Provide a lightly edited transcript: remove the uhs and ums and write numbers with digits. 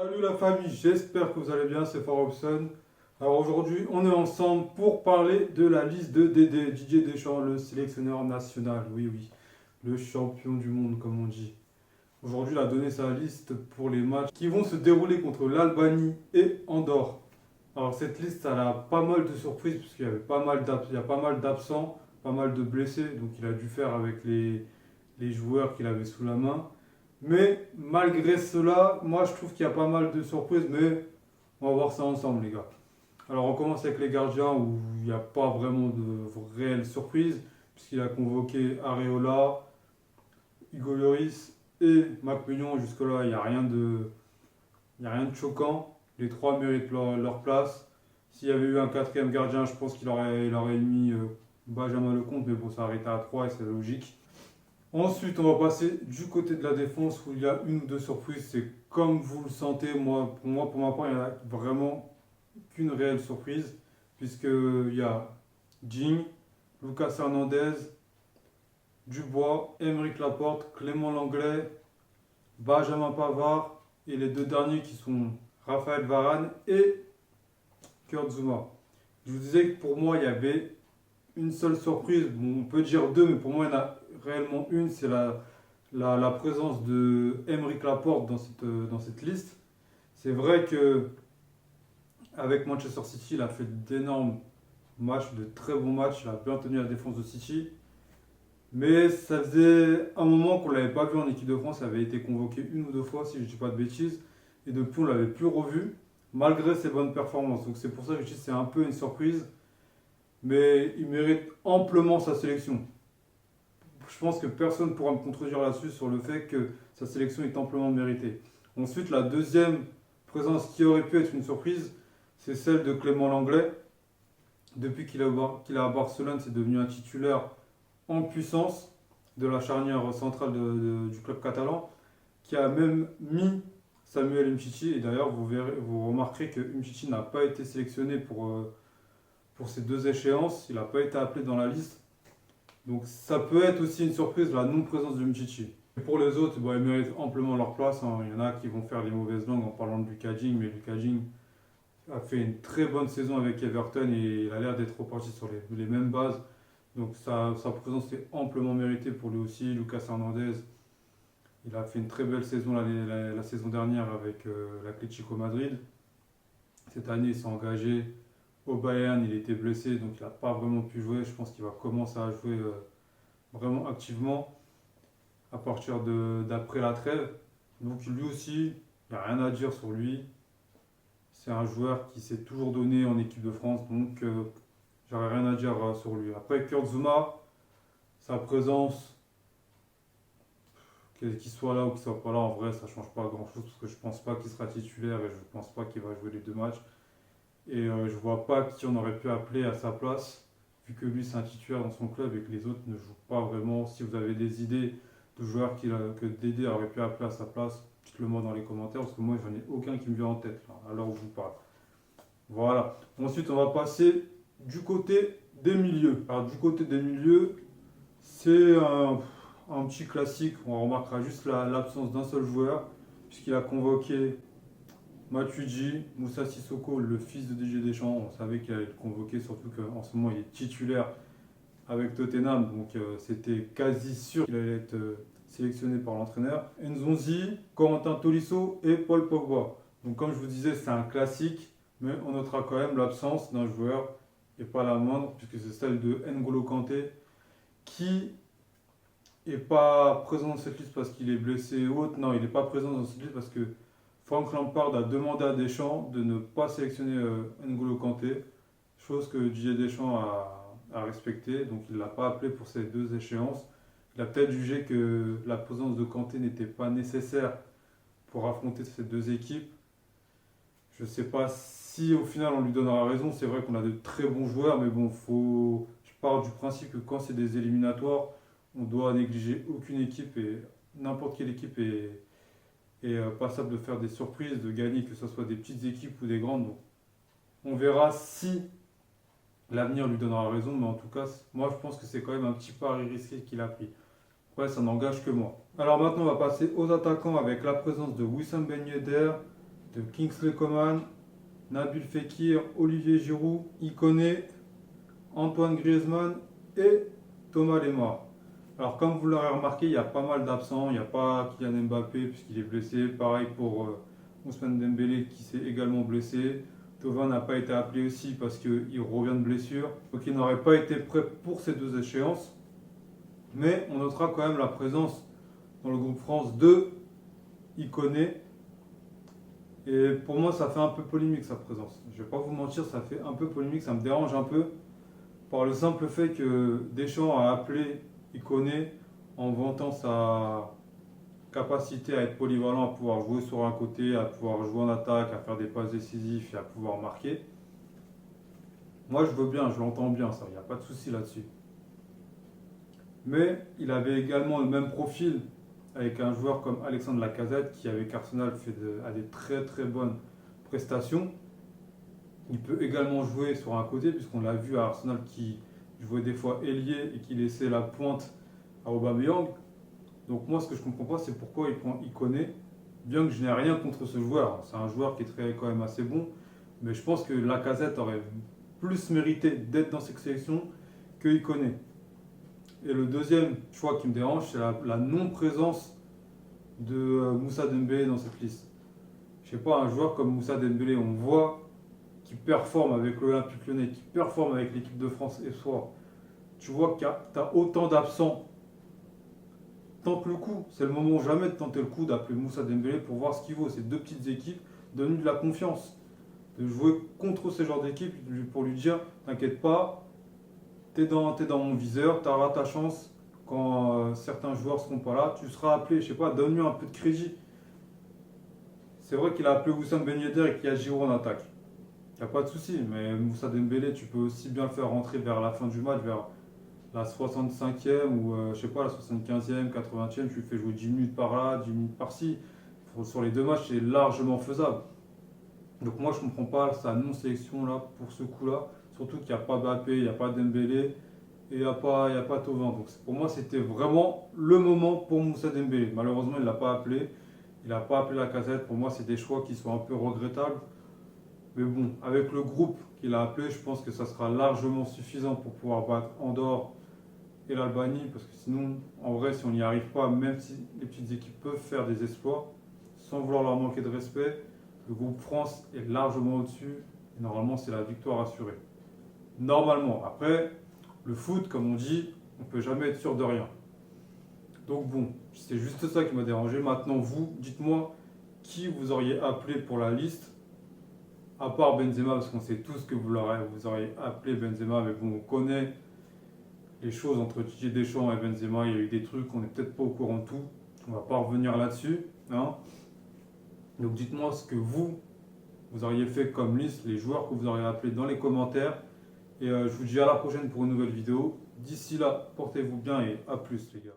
Salut la famille, j'espère que vous allez bien, c'est Farobson. Alors aujourd'hui, on est ensemble pour parler de la liste de Didier Deschamps, le sélectionneur national. Oui, oui, le champion du monde, comme on dit. Aujourd'hui, il a donné sa liste pour les matchs qui vont se dérouler contre l'Albanie et Andorre. Alors cette liste, elle a pas mal de surprises, puisqu'il y avait il y a pas mal d'absents, pas mal de blessés, donc il a dû faire avec les joueurs qu'il avait sous la main. Mais malgré cela, moi je trouve qu'il y a pas mal de surprises, mais on va voir ça ensemble les gars. Alors on commence avec les gardiens où il n'y a pas vraiment de réelle surprise, puisqu'il a convoqué Areola, Hugo Lloris et Macmillan. Jusque-là, il y a rien de choquant. Les trois méritent leur place. S'il y avait eu un quatrième gardien, je pense il aurait mis Benjamin Lecomte, mais bon, ça a arrêté à 3 et c'est logique. Ensuite, on va passer du côté de la défense où il y a une ou deux surprises. C'est comme vous le sentez, pour ma part, il n'y en a vraiment qu'une réelle surprise, puisqu'il y a Digne, Lucas Hernandez, Dubois, Aymeric Laporte, Clément Langlais, Benjamin Pavard et les deux derniers qui sont Raphaël Varane et Kurt Zouma. Je vous disais que pour moi, il y avait une seule surprise. Bon, on peut dire deux, mais pour moi, il y en a réellement une. C'est la présence de Aymeric Laporte dans cette liste. C'est vrai que avec Manchester City, il a fait d'énormes matchs, de très bons matchs. Il a bien tenu la défense de City. Mais ça faisait un moment qu'on ne l'avait pas vu en équipe de France. Il avait été convoqué une ou deux fois, si je ne dis pas de bêtises. Et depuis, on ne l'avait plus revu, malgré ses bonnes performances. Donc c'est pour ça que je dis que c'est un peu une surprise. Mais il mérite amplement sa sélection. Je pense que personne ne pourra me contredire là-dessus sur le fait que sa sélection est amplement méritée. Ensuite, la deuxième présence qui aurait pu être une surprise, c'est celle de Clément Langlais. Depuis qu'il est à Barcelone, c'est devenu un titulaire en puissance de la charnière centrale du club catalan, qui a même mis Samuel Umtiti. Et d'ailleurs, vous remarquerez que Umtiti n'a pas été sélectionné pour ces deux échéances. Il n'a pas été appelé dans la liste. Donc ça peut être aussi une surprise, la non-présence de Umtiti. Et pour les autres, bon, ils méritent amplement leur place, hein. Il y en a qui vont faire les mauvaises langues en parlant de Lucas Digne, mais Lucas Digne a fait une très bonne saison avec Everton et il a l'air d'être reparti sur les mêmes bases. Donc sa présence est amplement méritée pour lui aussi. Lucas Hernandez, il a fait une très belle saison la saison dernière avec l'Atlético Madrid. Cette année, il s'est engagé au Bayern, il était blessé, donc il n'a pas vraiment pu jouer. Je pense qu'il va commencer à jouer vraiment activement à partir d'après la trêve. Donc lui aussi, il n'y a rien à dire sur lui. C'est un joueur qui s'est toujours donné en équipe de France, donc j'aurais rien à dire sur lui. Après, Kurt Zouma, sa présence, qu'il soit là ou qu'il soit pas là, en vrai, ça change pas grand-chose parce que je pense pas qu'il sera titulaire et je pense pas qu'il va jouer les deux matchs. Et je vois pas qui on aurait pu appeler à sa place, vu que lui c'est un titulaire dans son club et que les autres ne jouent pas vraiment. Si vous avez des idées de joueurs que Dédé aurait pu appeler à sa place, dites-le moi dans les commentaires parce que moi j'en ai aucun qui me vient en tête là, à l'heure où je vous parle. Voilà. Ensuite, on va passer du côté des milieux. Alors, du côté des milieux, c'est un petit classique. On remarquera juste l'absence d'un seul joueur, puisqu'il a convoqué Matuidi, Moussa Sissoko, le fils de Didier Deschamps. On savait qu'il allait le convoquer, surtout qu'en ce moment, il est titulaire avec Tottenham. Donc, c'était quasi sûr qu'il allait être sélectionné par l'entraîneur. Nzonzi, Corentin Tolisso et Paul Pogba. Donc, comme je vous disais, c'est un classique. Mais on notera quand même l'absence d'un joueur, et pas la moindre, puisque c'est celle de N'Golo Kanté, qui n'est pas présent dans cette liste parce qu'il est blessé ou autre. Non, il n'est pas présent dans cette liste parce que Frank Lampard a demandé à Deschamps de ne pas sélectionner N'Golo Kanté, chose que Didier Deschamps a respectée, donc il ne l'a pas appelé pour ces deux échéances. Il a peut-être jugé que la présence de Kanté n'était pas nécessaire pour affronter ces deux équipes. Je ne sais pas si au final on lui donnera raison. C'est vrai qu'on a de très bons joueurs, mais bon, je pars du principe que quand c'est des éliminatoires, on doit négliger aucune équipe et n'importe quelle équipe est passable de faire des surprises, de gagner, que ce soit des petites équipes ou des grandes. Donc, on verra si l'avenir lui donnera raison, mais en tout cas, moi je pense que c'est quand même un petit pari risqué qu'il a pris. Ouais, ça n'engage que moi. Alors maintenant, on va passer aux attaquants avec la présence de Wissam Ben Yedder, de Kingsley Coman, Nabil Fekir, Olivier Giroud, Ikoné, Antoine Griezmann et Thomas Lemar. Alors comme vous l'aurez remarqué, il y a pas mal d'absents. Il n'y a pas Kylian Mbappé puisqu'il est blessé. Pareil pour Ousmane Dembélé qui s'est également blessé. Thauvin n'a pas été appelé aussi parce qu'il revient de blessure. Donc il n'aurait pas été prêt pour ces deux échéances. Mais on notera quand même la présence dans le groupe France de Ikoné. Et pour moi, ça fait un peu polémique sa présence. Je ne vais pas vous mentir, ça fait un peu polémique, ça me dérange un peu. Par le simple fait que Deschamps a appelé Ikoné en vantant sa capacité à être polyvalent, à pouvoir jouer sur un côté, à pouvoir jouer en attaque, à faire des passes décisives et à pouvoir marquer. Moi, je veux bien, je l'entends bien, ça, il n'y a pas de souci là-dessus. Mais il avait également le même profil avec un joueur comme Alexandre Lacazette qui, avec Arsenal, a des très très bonnes prestations. Il peut également jouer sur un côté, puisqu'on l'a vu à Arsenal qui jouait des fois ailier et qui laissait la pointe à Aubameyang. Donc moi, ce que je ne comprends pas, c'est pourquoi il prend Ikoné, bien que je n'ai rien contre ce joueur. C'est un joueur qui est quand même assez bon, mais je pense que Lacazette aurait plus mérité d'être dans cette sélection que Ikoné. Et le deuxième choix qui me dérange, c'est la non-présence de Moussa Dembélé dans cette liste. Je ne sais pas, un joueur comme Moussa Dembélé, on voit qui performe avec l'Olympique Lyonnais, qui performe avec l'équipe de France et soit, tu vois que tu as autant d'absents. Tente le coup, c'est le moment jamais de tenter le coup d'appeler Moussa Dembélé pour voir ce qu'il vaut. Ces deux petites équipes, donne-lui de la confiance. De jouer contre ce genre d'équipe pour lui dire, t'inquiète pas, t'es dans mon viseur, tu auras ta chance quand certains joueurs ne seront pas là, tu seras appelé, je sais pas, donne-lui un peu de crédit. C'est vrai qu'il a appelé Wissam Ben Yedder et qu'il y a Giroud en attaque. Il n'y a pas de souci, mais Moussa Dembélé, tu peux aussi bien le faire rentrer vers la fin du match, vers la 65e ou je sais pas, la 75e, 80e, tu le fais jouer 10 minutes par là, 10 minutes par-ci. Sur les deux matchs, c'est largement faisable. Donc moi, je ne comprends pas sa non-sélection là pour ce coup-là. Surtout qu'il n'y a pas Mbappé, il n'y a pas Dembélé et il n'y a pas Thauvin. Donc pour moi, c'était vraiment le moment pour Moussa Dembélé. Malheureusement, il ne l'a pas appelé. Il n'a pas appelé Lacazette. Pour moi, c'est des choix qui sont un peu regrettables. Mais bon, avec le groupe qu'il a appelé, je pense que ça sera largement suffisant pour pouvoir battre Andorre et l'Albanie. Parce que sinon, en vrai, si on n'y arrive pas, même si les petites équipes peuvent faire des exploits, sans vouloir leur manquer de respect, le groupe France est largement au-dessus. Et normalement, c'est la victoire assurée. Normalement. Après, le foot, comme on dit, on ne peut jamais être sûr de rien. Donc bon, c'est juste ça qui m'a dérangé. Maintenant, vous, dites-moi qui vous auriez appelé pour la liste, à part Benzema, parce qu'on sait tous que vous auriez appelé Benzema, mais bon, on connaît les choses entre Didier Deschamps et Benzema. Il y a eu des trucs, on n'est peut-être pas au courant de tout. On ne va pas revenir là-dessus. Hein. Donc dites-moi ce que vous auriez fait comme liste, les joueurs que vous auriez appelés dans les commentaires. Et je vous dis à la prochaine pour une nouvelle vidéo. D'ici là, portez-vous bien et à plus les gars.